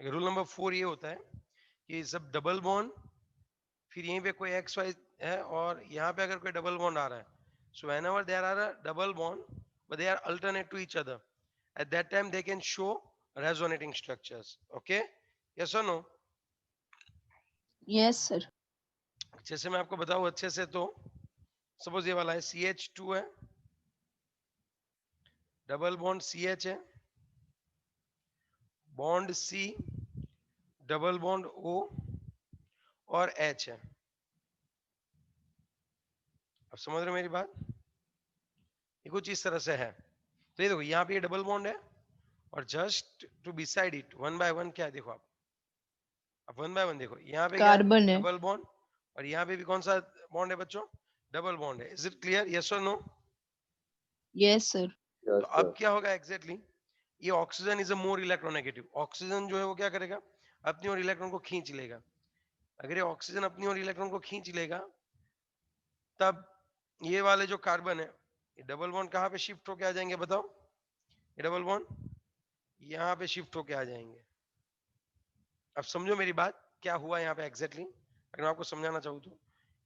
Rule number 4 ये होता है कि जब डबल बॉन्ड, फिर यहीं पे कोई एक्स वाई है और यहाँ पे अगर कोई डबल बॉन्ड आ रहा है, so whenever there are a double bond but they are alternate to each other, at that time they can show resonating structures. Okay, yes or no? Yes, sir. जैसे मैं आपको बताऊं अच्छे से, तो सपोज ये वाला है CH2 है, डबल बॉन्ड CH है, bond C, double bond O और H है। अब समझ रहे हो मेरी बात? ये कुछ इस तरह से है। तो ये देखो यहाँ पे ये डबल बॉन्ड है और just to beside it one by one क्या है, देखो आप वन बाय वन देखो, यहाँ पे क्या है, Carbon है। डबल बॉन्ड, और यहाँ पे भी कौन सा बॉन्ड है बच्चों, डबल बॉन्ड है। Is it clear, yes or no? Yes, sir. तो अब क्या होगा एग्जैक्टली, ये oxygen is a more electronegative. Oxygen जो है वो क्या करेगा, अपनी ओर इलेक्ट्रॉन को खींच लेगा। अगर ये ऑक्सीजन अपनी ओर इलेक्ट्रॉन को खींच लेगा, तब ये वाले जो कार्बन है, ये डबल बॉन्ड कहाँ पे शिफ्ट होके आ जाएंगे बताओ? ये डबल बॉन्ड यहाँ पे शिफ्ट होके आ जाएंगे। अब समझो मेरी बात, क्या हुआ यहाँ पे एग्जैक्टली, अगर मैं आपको समझाना चाहूँ तो।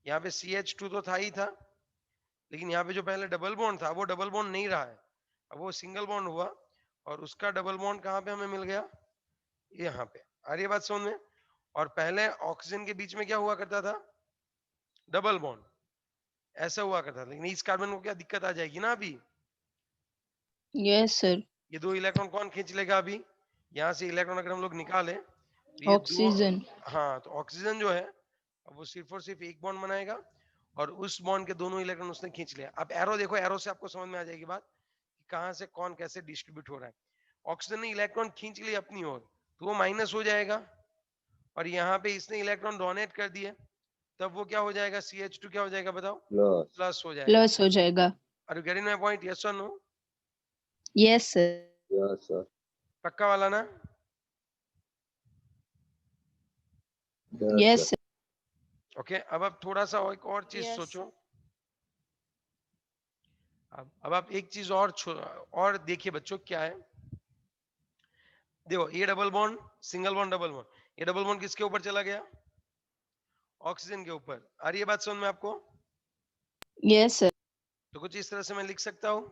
यहाँ पे CH2 तो था ही था, लेकिन यहाँ पे जो पहले डबल बॉन्ड था वो डबल बॉन्ड नहीं रहा है, अब वो सिंगल बॉन्ड हुआ, और उसका डबल बॉन्ड कहाँ पे हमें मिल गया, यहाँ पे। आ रही है बात समझ में? और पहले ऑक्सीजन के बीच में क्या हुआ करता था, डबल बॉन्ड ऐसा हुआ करता था, लेकिन इस कार्बन को क्या दिक्कत आ जाएगी ना अभी, Yes, sir. ये दो इलेक्ट्रॉन कौन खींच लेगा अभी, यहाँ से इलेक्ट्रॉन अगर हम लोग निकाले तो ये दो, Oxygen. हाँ, तो ऑक्सीजन जो है अब वो सिर्फ और सिर्फ एक बॉन्ड बनाएगा, और उस बॉन्ड के दोनों इलेक्ट्रॉन उसने खींच लिया। अब एरो देखो, एरो से आपको समझ में आ जाएगी बात कि कहाँ से कौन कैसे डिस्ट्रीब्यूट हो रहा है। ऑक्सीजन ने इलेक्ट्रॉन खींच लिया अपनी ओर, तो वो माइनस हो जाएगा, और यहाँ पे इसने इलेक्ट्रॉन डोनेट कर दिए, तब वो क्या हो जाएगा, CH2 क्या हो जाएगा बताओ, प्लस हो जाएगा। Plus हो जाएगा। Are you getting my point, yes or no? Yes, sir. पक्का वाला ना? Yes, sir. ओके, अब आप थोड़ा सा एक और चीज Yes. सोचो। अब आप एक चीज और देखिए बच्चों, क्या है, देखो ये double bond, single bond, double bond, ये डबल बॉन्ड किसके ऊपर चला गया, ऑक्सीजन के ऊपर। आ रही है बात समझ में आपको? Yes, sir. तो कुछ इस तरह से मैं लिख सकता हूँ।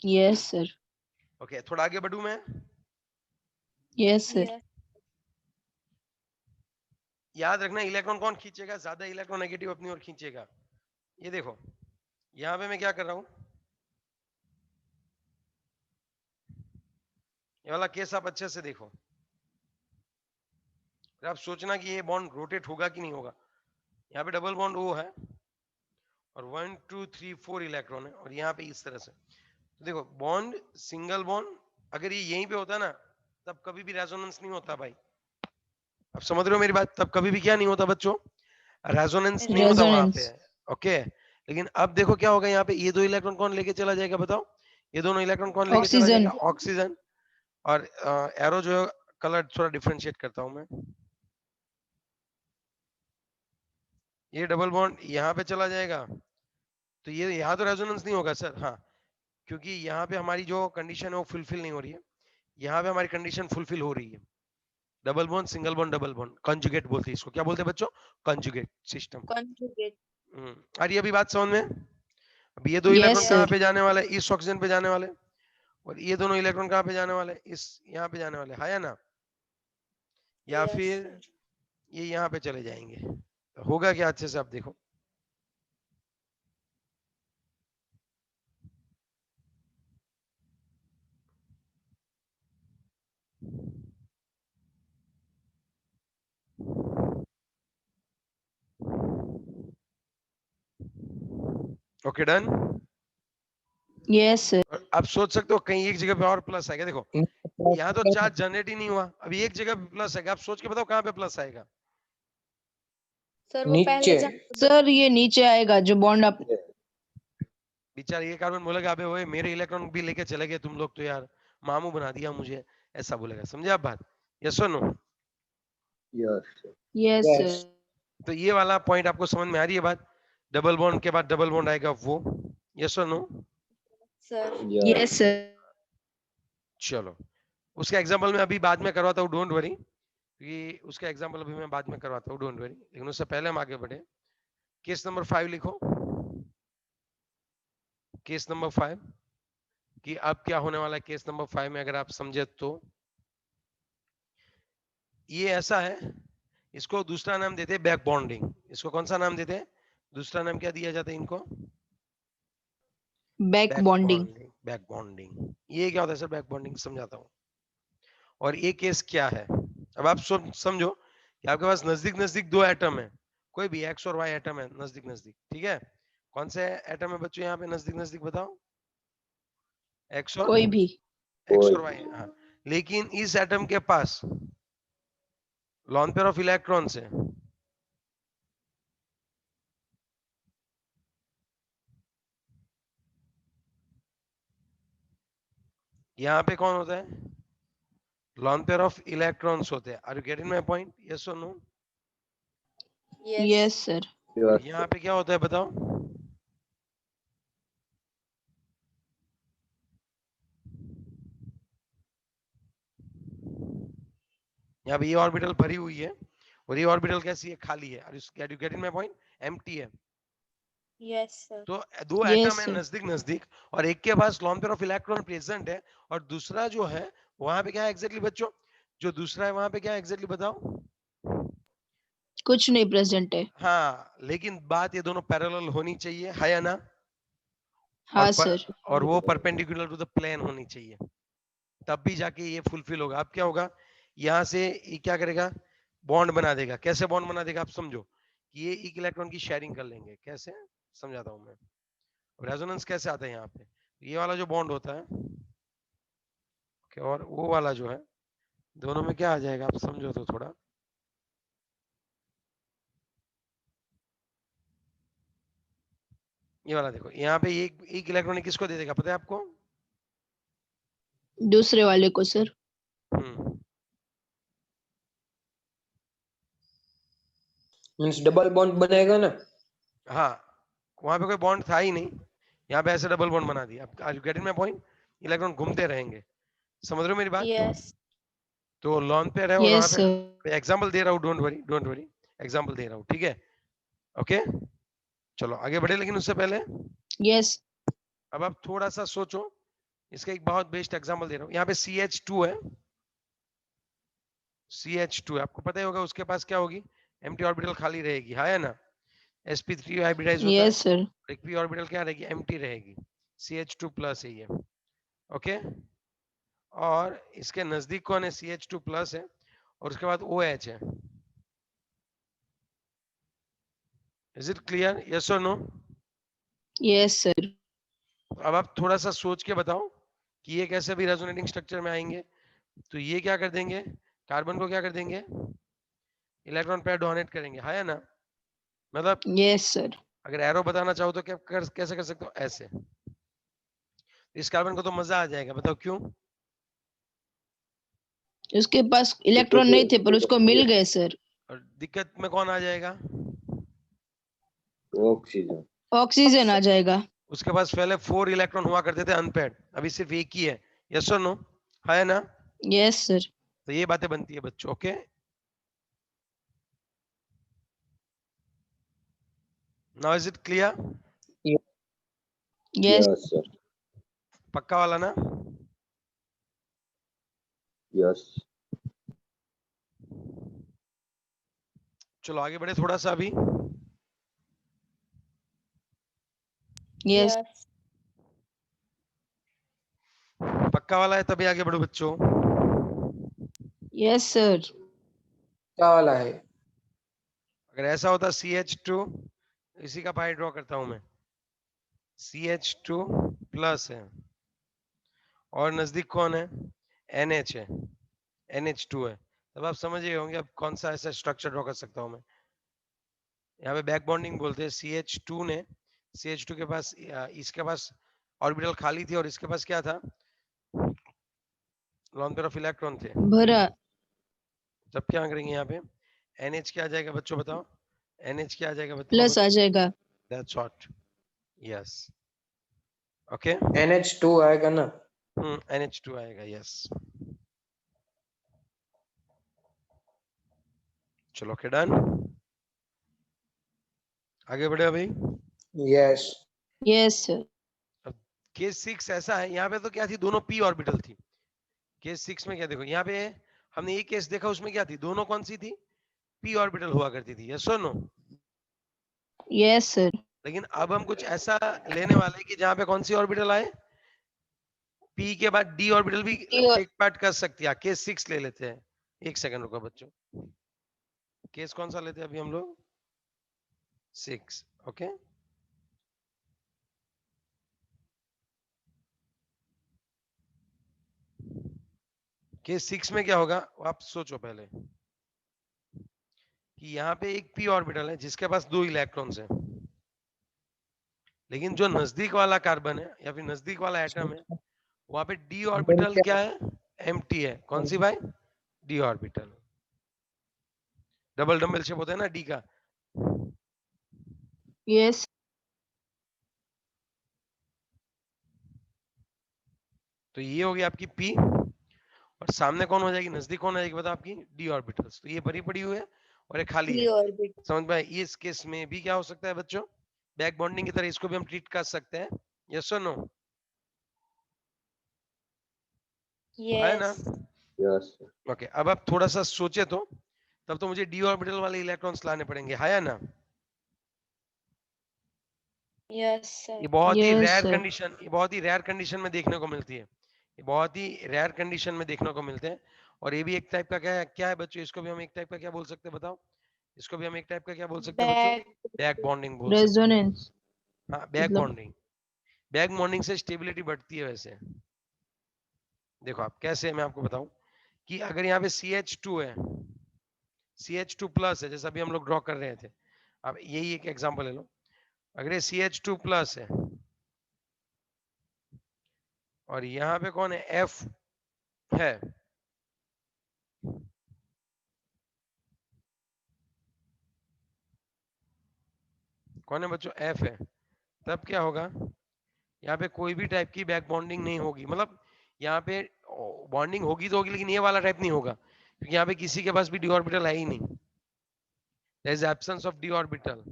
Yes, sir. ओके, थोड़ा आगे बढ़ू मैं। Yes, sir. Yes. याद रखना, इलेक्ट्रॉन कौन खींचेगा, ज्यादा इलेक्ट्रॉन नेगेटिव अपनी ओर खींचेगा। ये देखो यहाँ पे मैं क्या कर रहा हूँ, ये वाला केस आप अच्छे से देखो, आप सोचना कि ये बॉन्ड रोटेट होगा कि नहीं होगा। यहाँ पे डबल बॉन्ड O है और 1 2 3 4 इलेक्ट्रॉन है, और यहाँ पे इस तरह से। तो देखो बॉन्ड, सिंगल बॉन्ड, अगर ये यहीं पे होता ना, तब कभी भी रेजोनेंस नहीं होता भाई। अब समझ रहे हो मेरी बात? तब कभी भी क्या नहीं होता बच्चों, रेजोनेंस नहीं होता वहां पे। ओके, लेकिन अब देखो क्या होगा, यहाँ पे ये दो इलेक्ट्रॉन कौन लेके चला जाएगा बताओ, ये दोनों इलेक्ट्रॉन कौन लेके चला Oxygen. जाएगा, ऑक्सीजन। और एरो जो है कलर थोड़ा डिफरेंशिएट करता हूं मैं, ये डबल बॉन्ड यहाँ पे चला जाएगा, तो ये यहाँ तो रेजोनेंस नहीं होगा सर, हाँ, क्योंकि यहाँ पे हमारी जो कंडीशन है वो फुलफिल नहीं हो रही है, यहाँ पे हमारी कंडीशन फुलफिल हो रही है। Double bond, single bond, double bond, conjugate बोलते हैं इसको। क्या बोलते हैं बच्चों? Conjugate system. Conjugate. अरे अभी बात समझ में? अब ये दो Yes, इलेक्ट्रॉन कहाँ sir. पे जाने वाले, इस ऑक्सीजन पे जाने वाले, और ये दोनों इलेक्ट्रॉन कहाँ पे जाने वाले, इस यहाँ पे जाने वाले, है ना? या Yes, फिर sir. ये यहाँ पे चले जाएंगे, तो होगा क्या अच्छे से आप देखो। Okay done. Yes, sir. आप सोच सकते हो कहीं एक जगह पे और प्लस आएगा, देखो यहाँ तो चार्ज जनरेट ही नहीं हुआ, अभी एक जगह पे प्लस आएगा, आप सोच के बताओ कहाँ पे प्लस आएगा। सर वो पहले सर ये नीचे आएगा जो बॉन्ड आप। बेचारा ये कार्बन बोलेगा अबे ओए मेरे इलेक्ट्रॉन भी लेके चले गए तुम लोग, तो यार मामू बना दिया मुझे, ऐसा बोलेगा। समझे आप बात, yes or no? Yes, sir. तो ये वाला पॉइंट आपको समझ में आ रही है बात? डबल बॉन्ड के बाद डबल बॉन्ड आएगा वो, yes or no? Sir Yes, sir. चलो उसका एग्जांपल मैं अभी बाद में करवाता हूँ, डोंट वरी, क्योंकि उसका एग्जांपल अभी मैं बाद में करवाता हूँ, डोंट वरी। लेकिन उससे पहले हम आगे बढ़े, केस नंबर 5 लिखो। केस नंबर 5 कि अब क्या होने वाला है केस नंबर 5 में, अगर आप समझे तो ये ऐसा है, इसको दूसरा नाम देते हैं बैक बॉन्डिंग। इसको कौन सा नाम देते हैं? दूसरा नाम क्या दिया जाता है इनको? Back back bonding. Bonding. Back bonding ये क्या होता है सर? बैक बॉन्डिंग समझाता हूँ। और ये केस क्या है, अब आप समझो कि आपके पास नजदीक नजदीक दो एटम है, कोई भी एक्स और वाई एटम है नजदीक नजदीक, ठीक है? कौन से एटम है बच्चों यहाँ पे नजदीक नजदीक, बताओ? एक्स और कोई भी। वाई, हाँ। लेकिन इस एटम के पास लॉन पेयर ऑफ इलेक्ट्रॉन्स है, यहाँ पे कौन होता है? लॉन पेयर ऑफ इलेक्ट्रॉन्स होते हैं। Are you getting my point? Yes or no? Yes. Yes sir. और यहाँ पे क्या होता है बताओ? यहाँ पे ये ऑर्बिटल भरी हुई है और ये ऑर्बिटल कैसी है? खाली है। Are you getting my point? Empty है। Yes, sir. तो दो यस एटम है सर। नजदीक नजदीक और एक के पास lone pair of electron present है, और दूसरा जो है वहां पे क्या है एग्जैक्टली बच्चों? जो दूसरा है वहां पे क्या है एग्जैक्टली बताओ? कुछ नहीं प्रेजेंट है। हाँ, लेकिन बात ये दोनों पैरेलल होनी चाहिए, है या ना? और हाँ सर। और वो परपेंडिकुलर टू द प्लेन होनी चाहिए, तब भी जाके ये फुलफिल होगा। अब क्या होगा, यहाँ से ये क्या करेगा? बॉन्ड बना देगा। कैसे बॉन्ड बना देगा? आप समझो कि ये एक इलेक्ट्रॉन की शेयरिंग कर लेंगे। कैसे समझाता हूँ मैं। रेजोनेंस कैसे आता है यहाँ पे? ये वाला जो बॉन्ड होता है और वो वाला जो है, दोनों में क्या आ जाएगा आप समझो तो थोड़ा। ये वाला देखो, यहाँ पे एक इलेक्ट्रॉन किसको दे देगा पता है आपको? दूसरे वाले को सर। हम्म मीन्स डबल बॉन्ड बनेगा ना? हाँ, वहां पे कोई बॉन्ड था ही नहीं, यहाँ पे ऐसे डबल बॉन्ड बना दिया। Are you getting my point? Electron घूमते रहेंगे। समझ रहे हो मेरी बात? Yes. तो लॉन पेयर है और वहां यस सर। पे एग्जांपल दे रहा हूँ, don't worry don't worry, example दे रहा हूँ, ठीक है? ओके, चलो आगे बढ़े। लेकिन उससे पहले यस। अब आप थोड़ा सा सोचो, इसका एक बहुत बेस्ट एग्जांपल दे रहा हूँ। यहाँ पे CH2 है, CH2 है, आपको पता ही होगा उसके पास क्या होगी? एम्प्टी ऑर्बिटल खाली रहेगी, हाँ या ना? sp3 हाइब्रिडाइज होता है, यस सर। एक p ऑर्बिटल क्या रहेगी? एम्प्टी रहेगी। CH2 प्लस है ये, ओके? और इसके नजदीक कौन है? CH2 प्लस है, और उसके बाद OH है। Is it clear? Yes or no? Yes sir. अब आप थोड़ा सा सोच के बताओ कि ये कैसे भी रेजोनेटिंग स्ट्रक्चर में आएंगे। तो ये क्या कर देंगे? कार्बन को क्या कर देंगे? इलेक्ट्रॉन पेयर डोनेट करेंगे, है या ना? मतलब यस सर। अगर एरो बताना चाहो तो क्या कैसे कर सकते हो? ऐसे। इस कार्बन को तो मजा आ जाएगा, बताओ क्यों? उसके पास इलेक्ट्रॉन नहीं थे पर उसको मिल गए सर। और दिक्कत में कौन आ जाएगा? ऑक्सीजन। ऑक्सीजन आ जाएगा। उसके पास पहले 4 इलेक्ट्रॉन हुआ करते थे अनपेयर्ड, अभी सिर्फ एक ही है। Yes or no? है ना? Yes sir. तो ये बातें बनती है बच्चों, okay? Now is it clear? Yes. Yes sir. पक्का वाला ना? यस। चलो आगे बढ़े थोड़ा सा अभी। यस। Yes. पक्का वाला है तभी आगे बढ़ो बच्चों। Yes sir. क्या वाला है? अगर ऐसा होता CH2, इसी का पाई ड्रॉ करता हूं मैं, CH2 प्लस है और नजदीक कौन है? NH है, NH2 है, तब आप समझ गए होंगे अब कौन सा ऐसा स्ट्रक्चर ड्रॉ कर सकता हूं मैं। यहाँ पे बैक बॉन्डिंग बोलते हैं। CH2 ने, CH2 के पास इसके पास ऑर्बिटल खाली थी और इसके पास क्या था? लॉन पेयर ऑफ इलेक्ट्रॉन थे। भरा। तब क्या करेंगे यहाँ पे? NH क्या आ जाएगा बच्चों बताओ? NH क्या आ जाएगा बताओ? प्लस आ जाएगा। That's what. Yes. Okay. NH2 आएगा ना? NH2 आएगा, यस। चलो ओके, डन। आगे बढ़े अभी। यस। Yes, sir. अब केस 6 ऐसा है, यहाँ पे तो क्या थी, दोनों p ऑर्बिटल थी। केस 6 में क्या, देखो यहाँ पे हमने एक केस देखा, उसमें क्या थी, दोनों कौन सी थी, p ऑर्बिटल हुआ करती थी, yes or no. Yes, sir. लेकिन अब हम कुछ ऐसा लेने वाले हैं कि जहां पे कौन सी ऑर्बिटल आए, p के बाद d ऑर्बिटल भी You- टेक पार्ट कर सकती है। केस 6 ले लेते हैं, एक सेकंड रुको बच्चों। केस कौन सा लेते हैं अभी हम लोग, 6, ओके। केस 6 में क्या होगा, आप सोचो पहले कि यहाँ पे एक p ऑर्बिटल है जिसके पास 2 इलेक्ट्रॉन्स हैं, लेकिन जो नजदीक वाला कार्बन है या फिर नजदीक वाला एटम है, वहां पे d ऑर्बिटल क्या है, एम्प्टी है। कौन सी भाई, d orbital. Double double shape होता है ना d का। Yes. तो ये होगी आपकी p, और सामने कौन हो जाएगी, नजदीक कौन हो जाएगी बता, आपकी d ऑर्बिटल्स। तो ये भरी पड़ी हुई है और ये खाली p है। orbit. समझ में आया? इस केस में भी क्या हो सकता है बच्चों, बैक बॉन्डिंग की तरह इसको भी हम ट्रीट कर सकते हैं, यस और नो, है ना। Yes. यस। ओके, अब आप थोड़ा सा सोचे तो, तब तो मुझे डी ऑर्बिटल वाले इलेक्ट्रॉन्स लाने पड़ेंगे, है या ना। Yes, sir. ये बहुत ही Yes, रेयर sir. कंडीशन, ये बहुत ही रेयर कंडीशन में देखने को मिलती है, ये बहुत ही रेयर कंडीशन में देखने को मिलते हैं। और ये भी एक टाइप का क्या है बच्चों, इसको भी हम एक टाइप का क्या बोल सकते हैं बताओ, इसको भी हम एक टाइप का क्या बोल सकते हैं बच्चों, Back. बैक बॉन्डिंग बोल सकते हैं। Resonance. हाँ, बैक मतलब बॉन्डिंग। बैक बॉन्डिंग से स्टेबिलिटी बढ़ती है वैसे। देखो आप कैसे, मैं आपको बताऊं कि अगर यहाँ पे CH2 है, CH2 प्लस है, जैसा अभी हम लोग ड्रॉ कर रहे थे, अब यही एक एग्जांपल ले लो। अगर ये CH2 प्लस है और यहाँ पे कौन है, F है, कौन है बच्चों, F है, तब क्या होगा, यहाँ पे कोई भी टाइप की बैक बॉन्डिंग नहीं होगी। मतलब यहाँ पे बॉन्डिंग होगी तो होगी, लेकिन ये वाला टाइप नहीं होगा, क्योंकि यहाँ पे किसी के पास भी डी ऑर्बिटल है ही नहीं, there is absence of D orbital.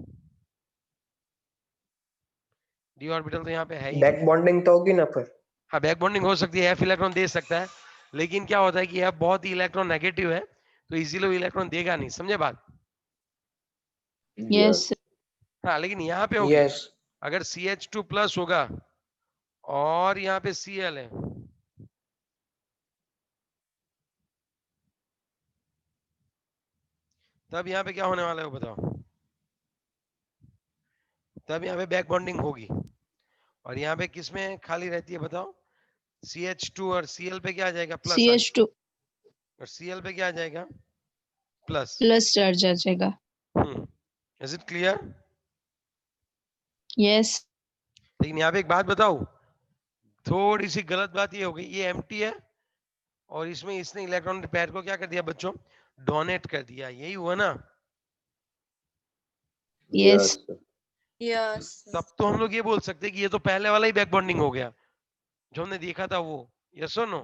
D orbital तो यहाँ पे है ही बैक नहीं। बॉन्डिंग तो होगी ना फिर। हाँ, बैक बॉन्डिंग हो सकती है, F इलेक्ट्रॉन दे सकता है, लेकिन क्या होता है कि F बहुत ही इलेक्ट्रॉन नेगेटिव है, तो इजीली इलेक्ट्रॉन देगा नहीं, समझे बात। yes, sir. हाँ, लेकिन यहाँ पे होगी, यस। अगर CH2 प्लस होगा और यहाँ पे Cl है, तब यहाँ पे क्या होने वाला है वो बताओ, तब यहाँ पे बैक बॉन्डिंग होगी। और यहाँ पे किस में खाली रहती है बताओ, CH2 और Cl पे क्या आ जाएगा, प्लस आ जाएगा, CH2 और Cl पे क्या आ जाएगा, प्लस। plus charge आ जाएगा. Is it clear. Yes. लेकिन यहाँ पे एक बात बताओ, थोड़ी सी गलत बात ये हो गई, ये एम्प्टी है और इसमें इसने इलेक्ट्रॉन पेयर को क्या कर दिया बच्चों, डोनेट कर दिया, यही हुआ ना। Yes. Yes. तब तो हम लोग ये बोल सकते हैं कि ये तो पहले वाला ही बैक बॉन्डिंग हो गया जो हमने देखा था वो, यस और नो,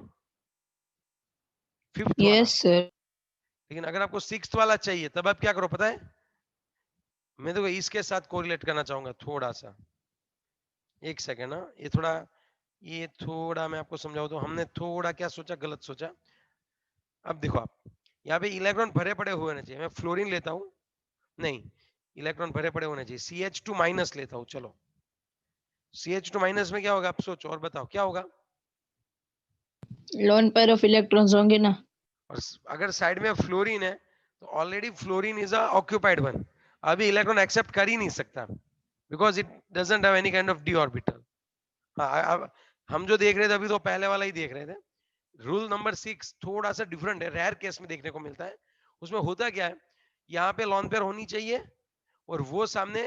फिफ्थ वाला। Yes, sir. लेकिन अगर आपको सिक्स्थ वाला चाहिए, तब आप क्या करो पता है, मैं तो इसके साथ कोरिलेट करना चाहूंगा थोड़ा सा, एक सेकेंड ना, ये थोड़ा मैं आपको समझाऊं तो हमने थोड़ा क्या सोचा, गलत सोचा। अब देखो आप, यहाँ पे इलेक्ट्रॉन भरे पड़े हुए होने चाहिए, मैं फ्लोरीन लेता हूँ, नहीं, इलेक्ट्रॉन भरे पड़े होने चाहिए, CH2 माइनस लेता हूँ, चलो CH2 माइनस में क्या होगा, आप सोचो और बताओ क्या होगा। Lone pair of electrons होंगे ना. और अगर साइड में फ्लोरीन है, तो already fluorine is a occupied one, अभी इलेक्ट्रॉन एक्सेप्ट कर ही नहीं सकता, because it doesn't have any kind of D orbital. हाँ, अब हम जो देख रहे थे अभी तो पहले वाला ही देख रहे थे। रूल नंबर 6 थोड़ा सा डिफरेंट है, रेयर केस में देखने को मिलता है। उसमें होता क्या है, यहाँ पे लॉन पेयर होनी चाहिए और वो सामने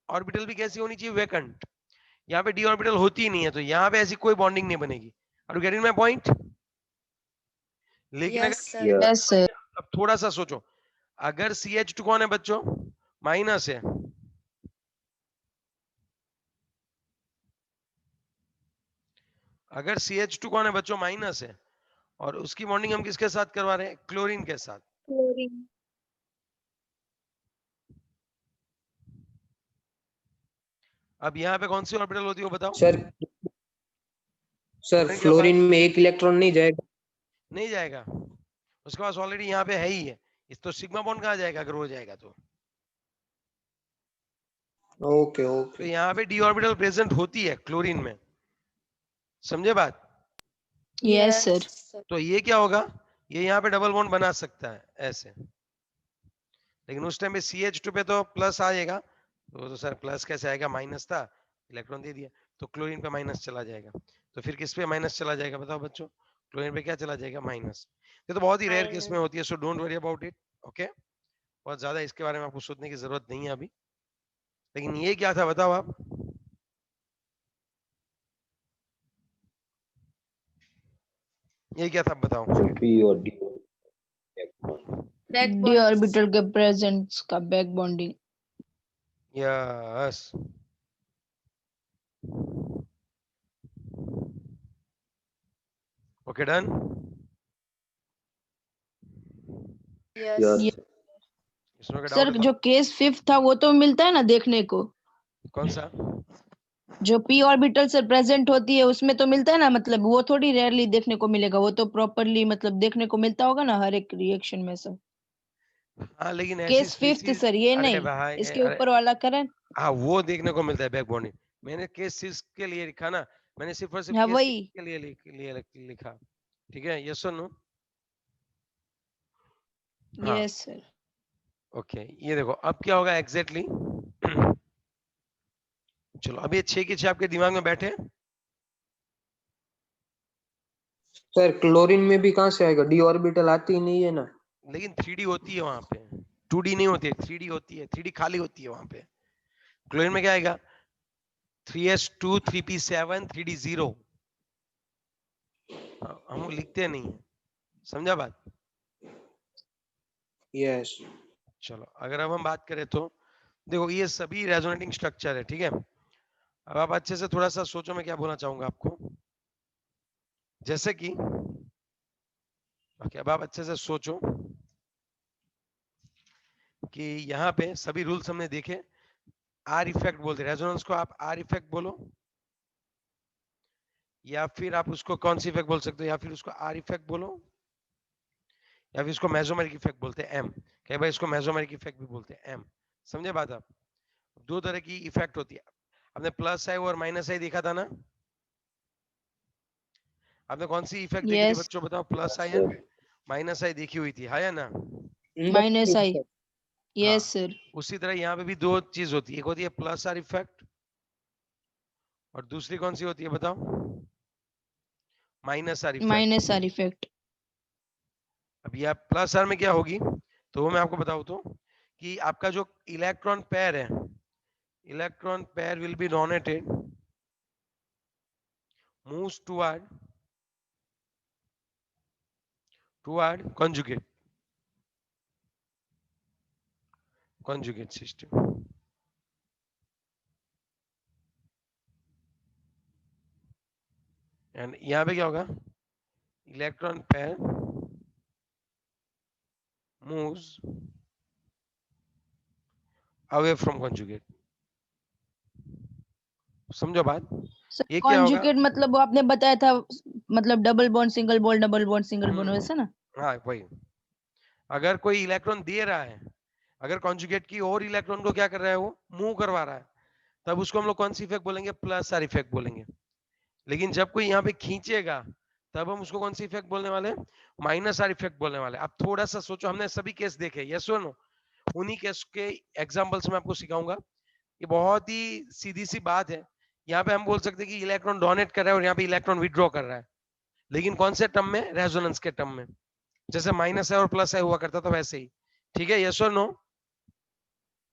ऑर्बिटल भी कैसी होनी चाहिए, वैकेंट। यहाँ पे डी ऑर्बिटल होती ही नहीं है, तो यहाँ पे ऐसी कोई बॉन्डिंग नहीं बनेगी। Are you getting my point. लेकिन Yes, अगर sir. Yes, sir. अब थोड़ा सा सोचो, अगर CH2 कौन है बच्चों, माइनस है, अगर CH2 कौन है बच्चों, माइनस है, और उसकी बॉन्डिंग हम किसके साथ करवा रहे हैं, क्लोरीन के साथ। Chlorine. अब यहाँ पे कौन सी ऑर्बिटल होती है वो बताओ। सर क्लोरीन के पास फ्लोरीन में एक इलेक्ट्रॉन नहीं जाएगा। नहीं जाएगा, उसके पास ऑलरेडी यहाँ पे है ही है। इस तो सिग्मा बॉन्ड कहाँ जाएगा अगर हो जाएगा तो ओके तो ओके यहाँ पे डी ऑर्बिटल प्रेजेंट होती है क्लोरीन में, समझे बात। Yes, sir. sir. तो ये क्या होगा, ये यहाँ पे डबल बॉन्ड बना सकता है ऐसे, लेकिन उस टाइम पे CH2 पे तो प्लस आएगा, तो सर प्लस कैसे आएगा, माइनस था, इलेक्ट्रॉन दे दिया, तो क्लोरीन पे माइनस चला जाएगा। तो फिर किस पे माइनस चला जाएगा बताओ बच्चों, क्लोरीन पे क्या चला जाएगा, माइनस। ये तो बहुत ही रेयर केस में होती है, so don't worry about it. Okay, बहुत ज्यादा इसके बारे में आपको सोचने की जरूरत नहीं है अभी। लेकिन ये क्या था बताओ आप, ये क्या था बताओ। P और D Back D bonds. orbital के presence का back bonding. Yes, okay done. Yes. Yes. इसमें क्या सर डाउट जो केस 5 था वो तो मिलता है ना देखने को, कौन सा, जो p ऑर्बिटल से प्रेजेंट होती है उसमें तो मिलता है ना, मतलब वो थोड़ी रेयरली देखने को मिलेगा, वो तो प्रॉपरली मतलब देखने को मिलता होगा ना हर एक रिएक्शन में सर। हाँ लेकिन ऐसी केस 5th स्पीसीज, सर ये अरे नहीं, भाई इसके अरे ऊपर वाला करें। हाँ वो देखने को मिलता है बैक बॉन्डिंग। मैंने केस 6 के लिए लिखा ना, मैंने सिर्फ और सिर्फ हाँ केस 6 वही। के लिए लिखा, ठीक है, यस और नो। हाँ यस सर। ओके, ये देखो अब क्या होगा एग्जैक्टली चलो अब ये 6 के 6 आपके दिमाग में बैठे। सर क्लोरीन में भी कहाँ से आएगा, डी ऑर्बिटल आती ही नहीं है ना। लेकिन 3D होती है वहां पे, 2D नहीं होती है, 3D होती है, 3D खाली होती है वहां पे। क्लोरीन में क्या आएगा, 3s2 3p7 3d0, हम लोग लिखते नहीं है, समझा बात। यस चलो अगर अब हम बात करें तो देखो ये सभी रेजोनेटिंग स्ट्रक्चर है, ठीक है। अब आप अच्छे से थोड़ा सा सोचो, मैं क्या बोलना चाहूंगा आपको, जैसे कि ओके अब आप अच्छे से सोचो कि यहाँ पे सभी रूल्स हमने देखे। आर इफेक्ट बोलते हैं रेजोनेंस को, आप आर इफेक्ट बोलो, या फिर आप उसको कौन सी इफेक्ट बोल सकते हो, या फिर उसको आर इफेक्ट बोलो, या फिर इसको मेसोमेरिक इफेक्ट बोलते हैं एम, कई बार इसको मेसोमेरिक इफेक्ट भी बोलते हैं एम, समझे बात आप। दो तरह की इफेक्ट होती है, आपने प्लस आई और माइनस आई देखा था ना, आपने कौन सी इफेक्ट देखी थी यस बच्चों बताओ, plus I sir. And minus I देखी हुई थी, है या ना। Minus I. हाँ यस सर। उसी तरह यहाँ पे भी दो चीज होती है, एक होती है प्लस आर इफेक्ट और दूसरी कौन सी होती है बताओ, minus are effect. Minus are effect. अब यह प्लस आर में क्या होगी, तो वो मैं आपको बताऊं तो कि आपका जो इलेक्ट्रॉन पेयर है, electron pair will be donated, moves toward conjugate system। And यहाँ पे क्या होगा, electron pair moves away from conjugate, समझो बात। सर ये क्या होगा, कॉन्जुगेट मतलब वो आपने बताया था, मतलब double bond single bond double bond single bond वैसा ना। हाँ वही, अगर कोई इलेक्ट्रॉन दे रहा है, अगर कॉन्जुगेट की और इलेक्ट्रॉन को क्या कर रहा है, वो मूव करवा रहा है, तब उसको हम लोग कौन सी इफेक्ट बोलेंगे, प्लस आर इफेक्ट बोलेंगे। लेकिन जब कोई यहाँ पे खींचेगा तब हम उसको कौन सी इफेक्ट बोलने वाले, माइनस आर इफेक्ट बोलने वाले। अब थोड़ा सा सोचो, हमने सभी केस देखे, यस और नो, उन्हीं केस के एग्जांपल्स में आपको सिखाऊंगा। ये बहुत ही सीधी सी बात है, यहाँ पे हम बोल सकते हैं कि इलेक्ट्रॉन डोनेट कर रहा है और यहाँ पे इलेक्ट्रॉन विड्रॉ कर रहा है, लेकिन कौन से टर्म में, रेजोनेंस के टर्म में, जैसे माइनस है और प्लस है हुआ करता था वैसे ही, ठीक है, यस और नो।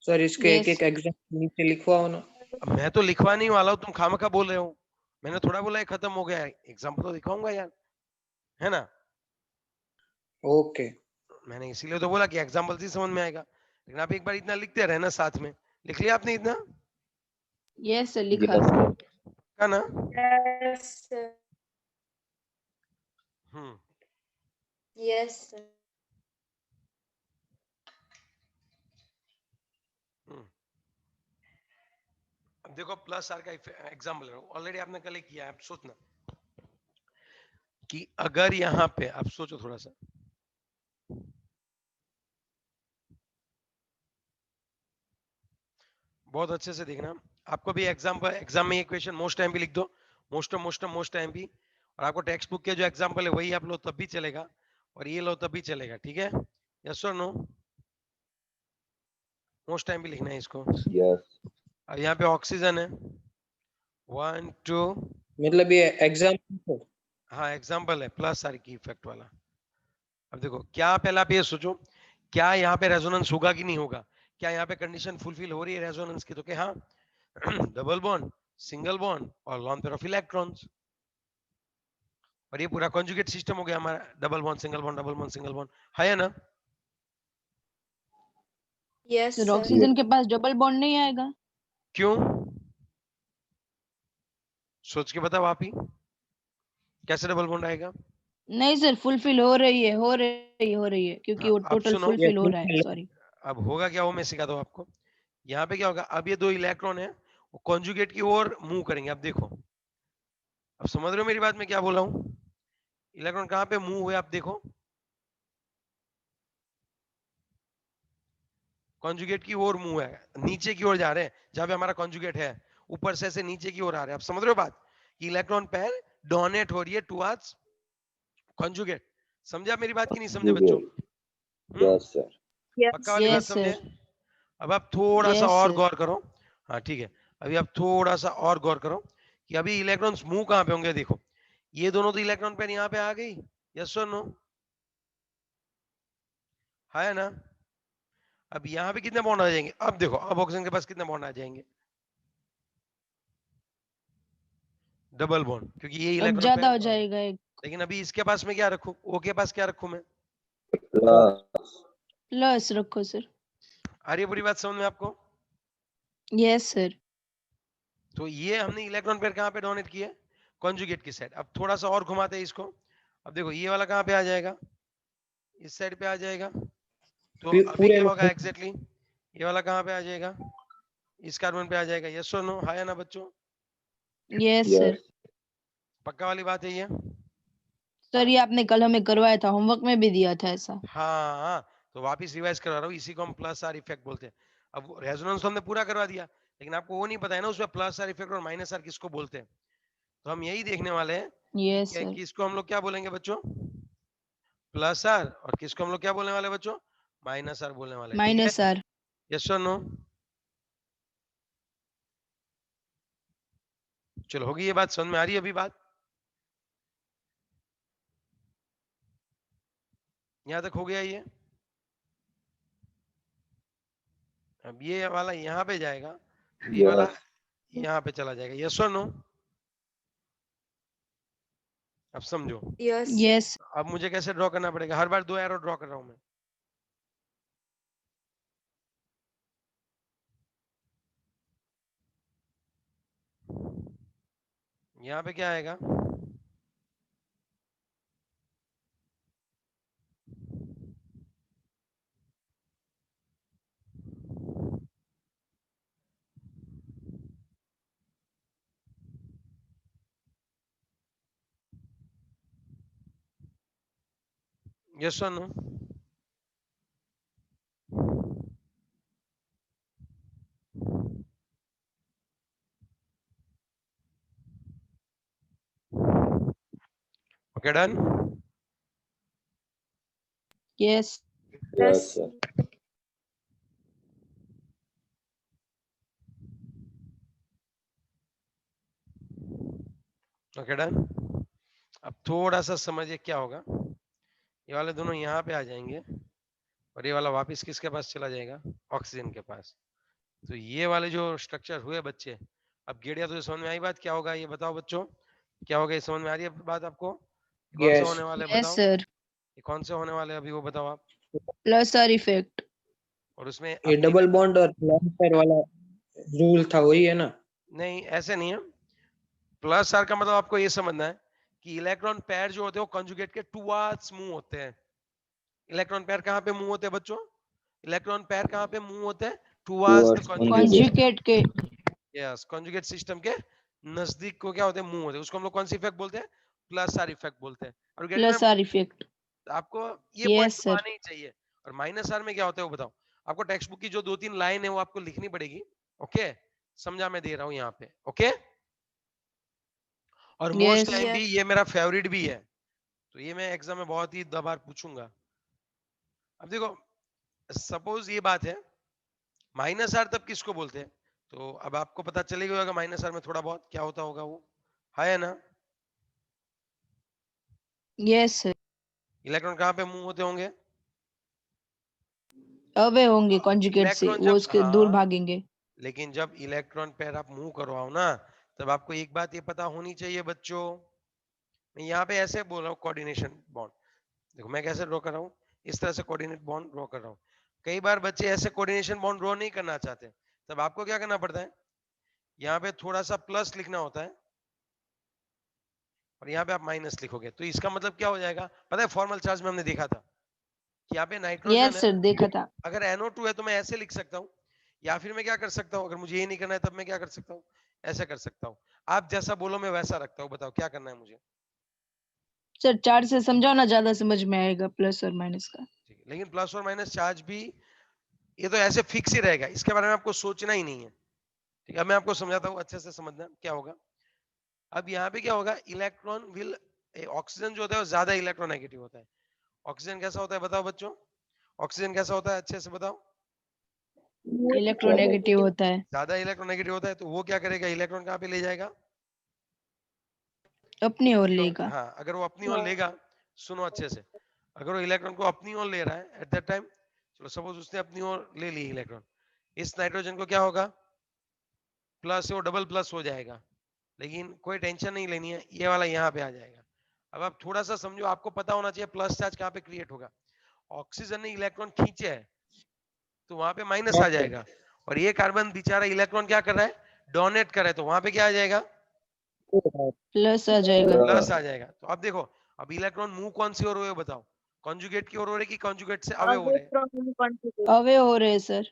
सर इसके एक यस एक एग्जाम्पल नीचे लिखवाओ ना। मैं तो लिखवाने ही वाला हूँ, तुम खामखा बोल रहे हो, मैंने थोड़ा बोला है खत्म हो गया है, एग्जाम्पल तो दिखाऊंगा यार, है ना। ओके मैंने इसीलिए तो बोला कि एग्जाम्पल से समझ में आएगा, लेकिन आप एक बार इतना लिखते रहना साथ में। लिख लिया आपने इतना, यस सर लिखा। Yes, sir. का ना। Yes, sir. Yes, sir. अब देखो प्लस आर का एग्जाम्पल ऑलरेडी आपने कल ही किया है, आप सोचना कि अगर यहाँ पे आप सोचो थोड़ा सा, बहुत अच्छे से देखना, आपको भी एग्जाम में ये क्वेश्चन मोस्ट टाइम भी लिख दो, मोस्ट टाइम भी, और आपको टेक्स्ट बुक के जो एग्जाम्पल है वही आप लो तब भी चलेगा, और ये लो तब भी चलेगा, ठीक है? Yes or no? Most time भी लिखना है इसको। यस अब यहाँ पे ऑक्सीजन है, 1 2, मतलब ये एग्जाम हाँ एग्जाम्पल है प्लस आर की इफेक्ट वाला। अब देखो क्या, पहले आप ये सोचो क्या यहाँ पे रेजोनेंस होगा कि नहीं होगा, क्या यहाँ पे कंडीशन फुलफिल हो रही है रेजोनेंस की, तो क्या हाँ डबल बॉन्ड, सिंगल बॉन्ड और लॉन पेयर ऑफ इलेक्ट्रॉन्स, और ये पूरा कॉन्जुगेट सिस्टम हो गया हमारा, double bond single bond double bond single bond, है ना? Yes, sir sir. ऑक्सीजन के पास डबल बॉन्ड नहीं आएगा? क्यों? सोच के बताओ आप ही, कैसे डबल बॉन्ड आएगा? नहीं सर, फुलफिल हो रही है, क्योंकि हाँ, वो अब टोटल सुनो, फुलफिल हो रहा है, सॉरी। अब होगा क्या वो मैं सिखाता हूँ आपको। यहाँ पे क्या होगा, अब ये दो इलेक्ट्रॉन है वो कॉन्जुगेट की ओर मूव करेंगे। अब देखो, अब समझ रहे हो मेरी बात में क्या बोला हूँ? इलेक्ट्रॉन कहाँ पे मूव हुए आप देखो, कॉन्जुगेट की ओर मूव है, नीचे की ओर जा रहे हैं जहां पे हमारा कॉन्जुगेट है, ऊपर से ऐसे नीचे की ओर आ रहे हैं। आप समझ रहे हो बात कि इलेक्ट्रॉन पेयर डोनेट हो रही है टुवर्ड्स कॉन्जुगेट। समझे आप मेरी बात की नहीं समझे बच्चों? यस सर पक्का वाली बात यस समझे? सर, अब आप थोड़ा सा यस और सर। गौर करो। हाँ ठीक है, अभी आप थोड़ा सा और गौर करो कि अभी इलेक्ट्रॉन्स मूव कहां पे होंगे। देखो ये दोनों तो इलेक्ट्रॉन पेयर यहाँ पे आ गई, यस और नो? है ना? अब यहाँ पे कितने बॉन्ड आ जाएंगे, अब देखो अब ऑक्सीजन के पास कितने बॉन्ड आ जाएंगे, डबल बॉन्ड, क्योंकि ये अब इलेक्ट्रॉन ज्यादा पेयर। हो जाएगा एक। लेकिन अभी इसके पास में क्या रखूं, ओ के पास क्या रखूं मैं? प्लस प्लस रखो सर। आ रही है पूरी बात समझ में आपको? Yes sir. तो ये हमने इलेक्ट्रॉन पेयर कहाँ पे डोनेट किया, कॉन्जुगेट की साइड। अब थोड़ा सा और घुमाते हैं इसको, अब देखो ये वाला कहाँ पे आ जाएगा, इस साइड पे आ जाएगा। तो अभी पूरे क्या होगा एग्जैक्टली, ये वाला कहाँ पे आ जाएगा, इस कार्बन पे आ जाएगा। Yes or no? हाँ या ना बच्चों? Yes sir. यस पक्का वाली बात है ये? सर ये आपने कल हमें करवाया था, होमवर्क में भी दिया था ऐसा। हाँ हाँ, तो वापिस रिवाइज करवा रहा हूँ, इसी को हम प्लस आर इफेक्ट बोलते हैं। अब रेजोनेंस तो हमने पूरा करवा दिया, लेकिन आपको वो नहीं पता है ना उसमें प्लस आर इफेक्ट और माइनस आर किसको बोलते हैं। तो हम यही देखने वाले हैं यस कि सर। किसको हम लोग क्या बोलेंगे बच्चों, प्लस आर, और किसको हम लोग क्या बोलने वाले बच्चों, माइनस आर बोलने वाले, ठीक है? Minus R. Yes or no? चलो होगी ये बात समझ में आ रही है अभी बात, यहां तक हो गया ये। अब ये वाला यहाँ पे जाएगा, तो ये वाला यस यहाँ पे चला जाएगा। Yes or no? अब समझो, Yes, sir. यस। अब मुझे कैसे ड्रॉ करना पड़ेगा, हर बार दो एरो ड्रॉ कर रहा हूं मैं। यहाँ पे क्या आएगा, yes or no? Okay done? Yes. Yes sir okay done. अब थोड़ा सा समझिए क्या होगा, ये वाले दोनों यहाँ पे आ जाएंगे और ये वाला वापस किसके पास चला जाएगा, ऑक्सीजन के पास। तो ये वाले जो स्ट्रक्चर हुए बच्चे, अब गेड़िया तो समझ में आई बात, क्या होगा ये बताओ बच्चों, क्या होगा, ये समझ में आ रही है बात आपको? कौन से यस होने वाले यस बताओ, सर। ये कौन से होने वाले अभी वो बताओ आप। Plus are effect. और उसमें ये अपनी डबल बॉन्ड और लॉन्ग पेयर वाला रूल था, वही है ना? नहीं ऐसे नहीं है, प्लस आर का मतलब आपको ये समझना है कि इलेक्ट्रॉन पेयर जो होते हैं वो कंजुगेट के टुवर्ड्स मूव होते हैं। इलेक्ट्रॉन पेयर कहाँ पे मूव होते हैं बच्चों? इलेक्ट्रॉन पेयर कहाँ पे मूव होते हैं? Towards the Towards conjugate conjugate के यस कंजुगेट सिस्टम के नजदीक को क्या होते हैं? मूव होते हैं। उसको हम लोग कौन सी इफेक्ट बोलते हैं? प्लस आर इफेक्ट बोलते हैं। और गेट में प्लस आर इफेक्ट। आपको ये पॉइंट यस तो सर। आने ही चाहिए। और माइनस आर में क्या होता है वो बताओ। आपको टेक्स्ट बुक की जो 2-3 लाइन है वो आपको लिखनी पड़ेगी। ओके, समझा मैं दे रहा हूँ यहाँ पे। ओके, और मोस्ट यस टाइम Yes. भी ये मेरा फेवरेट भी है, तो ये मैं एग्जाम में बहुत ही बार पूछूंगा। अब देखो, सपोज ये बात है, माइनस आर तब किसको बोलते हैं? तो अब आपको पता चलेगा होगा माइनस आर में थोड़ा बहुत क्या होता होगा वो, है ना? Yes sir. इलेक्ट्रॉन कहाँ पे मूव होते होंगे? अवे होंगे कॉन्जुगेट से, इलेक्ट्रॉन वो जब उसके दूर हाँ, भागेंगे। लेकिन जब इलेक्ट्रॉन पेयर आप मूव करवाओ ना, तब आपको एक बात ये पता होनी चाहिए बच्चों, मैं यहाँ पे ऐसे बोल रहा हूँ कोऑर्डिनेशन बॉन्ड। देखो मैं कैसे ड्रॉ कर रहा हूँ, इस तरह से कोऑर्डिनेट बॉन्ड ड्रॉ कर रहा हूँ। कई बार बच्चे ऐसे कोऑर्डिनेशन बॉन्ड ड्रॉ नहीं करना चाहते, तब आपको क्या करना पड़ता है, यहाँ पे थोड़ा सा प्लस लिखना होता है और यहाँ पे आप माइनस लिखोगे, तो इसका मतलब क्या हो जाएगा पता है? फॉर्मल चार्ज में हमने देखा था कि यहाँ पे नाइट्रोजन यस है, सर, देखा था। अगर NO2 है तो मैं ऐसे लिख सकता हूँ, या फिर मैं क्या कर सकता हूँ, अगर मुझे ये नहीं करना है तब मैं क्या कर सकता हूँ, ऐसे कर सकता हूँ। आप जैसा बोलो मैं वैसा रखता हूँ, बताओ क्या करना है मुझे? सर चार्ट से समझाओ ना, ज्यादा समझ में आएगा प्लस और माइनस का। ठीक है, लेकिन प्लस और माइनस चार्ज भी ये तो ऐसे फिक्स ही रहेगा, इसके बारे में आपको सोचना ही नहीं है। ठीक है, अब मैं आपको समझाता हूँ, अच्छे से समझना क्या होगा। अब यहाँ पे क्या होगा, इलेक्ट्रॉन विल, ऑक्सीजन जो होता है वो ज्यादा इलेक्ट्रोनेगेटिव होता है। ऑक्सीजन कैसा होता है बताओ बच्चों? ऑक्सीजन कैसा होता है, अच्छे से बताओ। इलेक्ट्रोनेगेटिव होता है। ज्यादा इलेक्ट्रोनेगेटिव होता है, तो वो क्या करेगा, इलेक्ट्रॉन कहाँ पे ले जाएगा? अपनी ओर अपनी ओर। लेगा। हाँ, अगर वो अपनी ओर लेगा, सुनो अच्छे से, अगर वो इलेक्ट्रॉन को अपनी ओर ले रहा है एट दैट टाइम, चलो सपोज उसने अपनी ओर ले ली इलेक्ट्रॉन, इस नाइट्रोजन को क्या होगा, प्लस से वो डबल प्लस हो जाएगा। लेकिन कोई टेंशन नहीं लेनी है, ये वाला यहाँ पे आ जाएगा। अब आप थोड़ा सा समझो, आपको पता होना चाहिए प्लस चार्ज कहाँ पे क्रिएट होगा। ऑक्सीजन ने इलेक्ट्रॉन खींचे है, तो वहां पे माइनस आ जाएगा, और ये कार्बन बेचारा इलेक्ट्रॉन क्या कर रहा है, डोनेट कर रहा है, तो वहां पे क्या आ जाएगा, प्लस आ जाएगा। प्लस आ जाएगा। तो अब देखो, अब इलेक्ट्रॉन मूव कौन सी ओर हो रहे हो बताओ, कॉन्जुगेट की ओर हो रहे कि कॉन्जुगेट से अवे हो Away रहे? from conjugate. अवे हो रहे सर।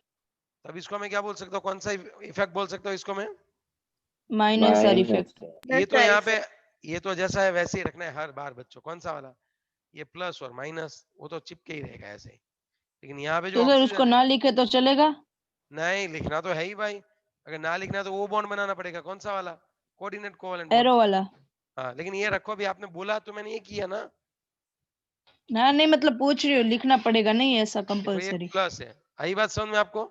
तब इसको मैं क्या बोल सकता हूँ, कौन सा इफेक्ट बोल सकता हूँ इसको मैं? Minus are effect. minus ये That's तो our यहाँ पे, effect. ये तो जैसा है वैसे ही रखना है हर बार बच्चों। कौन सा वाला? ये प्लस और माइनस वो तो चिपके ही रहेगा ऐसे ही। लेकिन यहाँ पे जो तो सर उसको ऑक्सीजन है, ना लिखे तो चलेगा? नहीं लिखना तो है ही भाई। अगर ना लिखना है तो वो बॉन्ड बनाना पड़ेगा, कौन सा वाला? Coordinate covalent bond. एरो वाला। हाँ, लेकिन ये रखो, अभी आपने बोला तो मैंने ये किया ना। ना नहीं, मतलब पूछ रही हूँ, लिखना पड़ेगा नहीं ऐसा देखो ये कंपलसरी? प्लस है, आई बात समझ में आपको?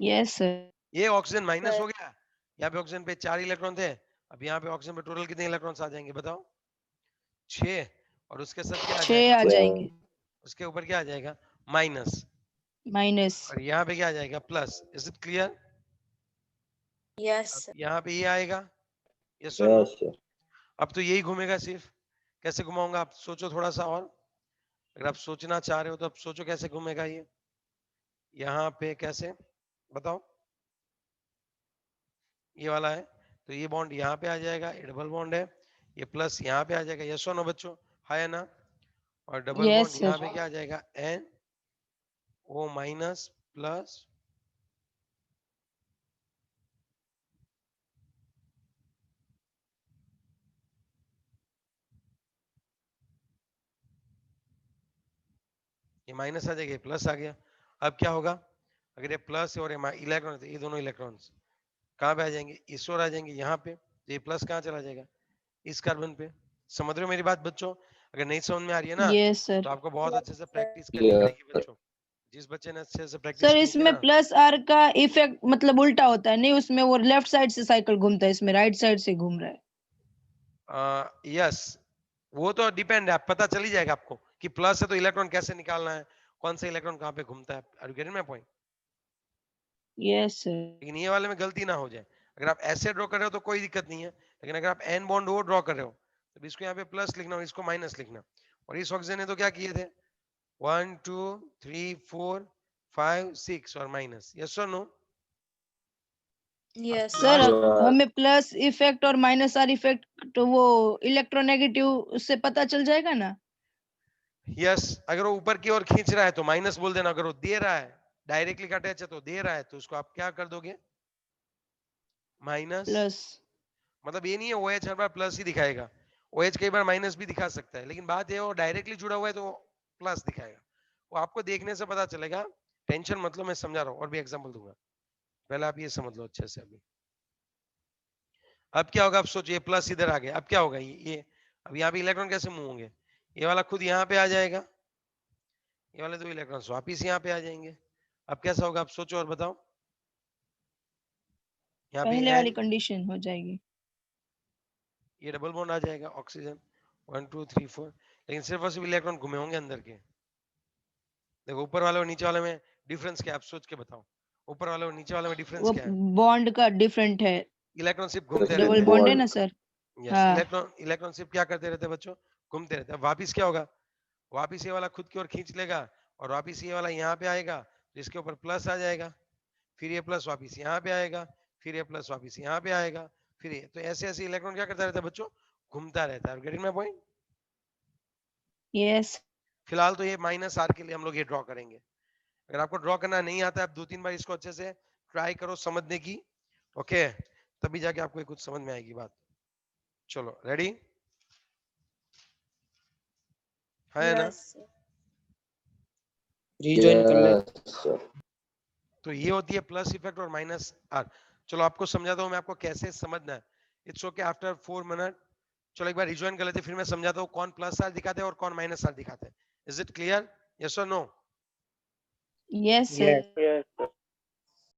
Yes sir. ये ऑक्सीजन माइनस Sir. हो गया, यहाँ पे ऑक्सीजन पे 4 इलेक्ट्रॉन थे, अब यहाँ पे ऑक्सीजन पे टोटल कितने इलेक्ट्रॉन्स आ जाएंगे बताओ? 6। और उसके साथ क्या आ 6 जाएगा, आ जाएंगे। उसके ऊपर क्या आ जाएगा, माइनस, माइनस। और यहाँ पे क्या आ जाएगा, plus. Is it clear? Yes. अब Sir. यहाँ पे ये आएगा, yes or no? yes sir अब तो यही घूमेगा सिर्फ। कैसे घुमाऊंगा आप सोचो थोड़ा सा और, अगर आप सोचना चाह रहे हो तो आप सोचो कैसे घूमेगा ये, यहाँ पे कैसे, बताओ? ये वाला है, तो ये बॉन्ड यहाँ पे आ जाएगा, ये डबल बॉन्ड है, ये प्लस यहाँ पे आ जाएगा, यस और नो बच्चों, है ना? और डबल यस बॉन्ड यहाँ सर। पे क्या आ जाएगा, NO माइनस प्लस, ये माइनस आ जाएगा, ये प्लस आ गया। अब क्या होगा, अगर ये प्लस और इलेक्ट्रॉन, तो ये दोनों इलेक्ट्रॉन्स कहाँ पे आ जाएंगे, इस ओर आ जाएंगे यहाँ पे, तो ये प्लस कहाँ चला जाएगा, इस कार्बन पे। समझ रहे हो मेरी बात बच्चों? अगर नहीं समझ में आ रही है ना, यस तो सर। आपको बहुत अच्छे से Sir. प्रैक्टिस करनी yeah पड़ेगी बच्चों। जिस बच्चे ने अच्छे से प्रैक्टिस सर की थी इसमें ना, प्लस आर का इफेक्ट मतलब उल्टा होता है नहीं, उसमें वो लेफ्ट साइड से साइकिल घूमता है, इसमें राइट साइड से घूम रहा है। यस, वो तो डिपेंड है, आप पता चल ही जाएगा आपको कि प्लस है तो इलेक्ट्रॉन कैसे निकालना है, कौन सा इलेक्ट्रॉन कहाँ पे घूमता है। Are you getting my point? Yes sir. लेकिन ये वाले में गलती ना हो जाए, अगर आप ऐसे ड्रॉ कर रहे हो तो कोई दिक्कत नहीं है, लेकिन अगर आप एन बॉन्ड वो ड्रॉ कर रहे हो, तो इसको यहाँ पे प्लस लिखना और इसको माइनस लिखना। और इस ऑक्सीजन ने तो क्या किए थे, 1 2 3 4 5 6 और minus, yes or no? Yes. Sir Yeah. हमें प्लस इफेक्ट और माइनस आर इफेक्ट तो वो इलेक्ट्रोनेगेटिव उससे पता चल जाएगा ना? यस, अगर वो ऊपर की ओर खींच रहा है तो माइनस बोल देना, अगर वो दे रहा है डायरेक्टली का अटैच है तो दे रहा है तो उसको आप क्या कर दोगे? माइनस। प्लस। मतलब ये नहीं है OH हर बार प्लस ही दिखाएगा, OH कई बार माइनस भी दिखा सकता है, लेकिन बात ये वो डायरेक्टली जुड़ा हुआ है तो प्लस दिखाएगा। वो आपको देखने से पता चलेगा, टेंशन मतलब मैं समझा रहा हूँ और भी एग्जांपल दूंगा, पहले आप ये समझ लो अच्छे से। अभी अब क्या होगा, आप सोचिए प्लस इधर आ गया, अब क्या होगा ये अब यहाँ पे इलेक्ट्रॉन कैसे मूव होंगे? ये वाला खुद यहाँ पे आ जाएगा, ये वाले 2 इलेक्ट्रॉन वापिस यहाँ पे आ जाएंगे। अब कैसा होगा आप सोचो और बताओ। यहाँ पे पहले वाली N, कंडीशन हो जाएगी। ये डबल बॉन्ड आ जाएगा ऑक्सीजन 1 2 3 4, लेकिन सिर्फ और सिर्फ इलेक्ट्रॉन घूमे होंगे अंदर के। देखो ऊपर वाले और नीचे वाले में डिफरेंस क्या है, आप सोच के बताओ, ऊपर वाले और नीचे वाले में डिफरेंस वो क्या है? बॉन्ड का डिफरेंट है, इलेक्ट्रॉन सिर्फ घूमते डबल रहते बॉन्ड है हैं। ना सर? यस, हाँ। इलेक्ट्रॉन सिर्फ क्या करते रहते हैं बच्चों? घूमते रहते हैं। वापिस क्या होगा? वापिस ये वाला खुद की ओर खींच लेगा और वापिस ये वाला यहाँ पे आएगा तो इसके ऊपर प्लस आ जाएगा, फिर ये प्लस वापिस यहाँ पे आएगा, फिर ये प्लस वापिस यहाँ पे आएगा, फिर ये, तो ऐसे ऐसे इलेक्ट्रॉन क्या करता रहता है बच्चों? घूमता रहता है। Getting my point? यस। फिलहाल तो ये माइनस आर के लिए हम लोग ये ड्रॉ करेंगे। अगर आपको ड्रॉ करना नहीं आता है, आप 2-3 बार इसको अच्छे से ट्राई करो समझने की, ओके, तभी जाके आपको कुछ समझ में आएगी बात। चलो रेडी है ना? Yes. रीजॉइन कर ले। Yes, sir. तो ये होती है प्लस इफेक्ट और माइनस आर। चलो आपको समझाता हूँ मैं, आपको कैसे समझना है। It's okay after 4 minute. चलो एक बार रिजॉइन कर लेते, फिर मैं समझाता हूँ कौन प्लस आर दिखाते हैं और कौन माइनस आर दिखाते हैं। Is it clear? Yes or no? Yes sir.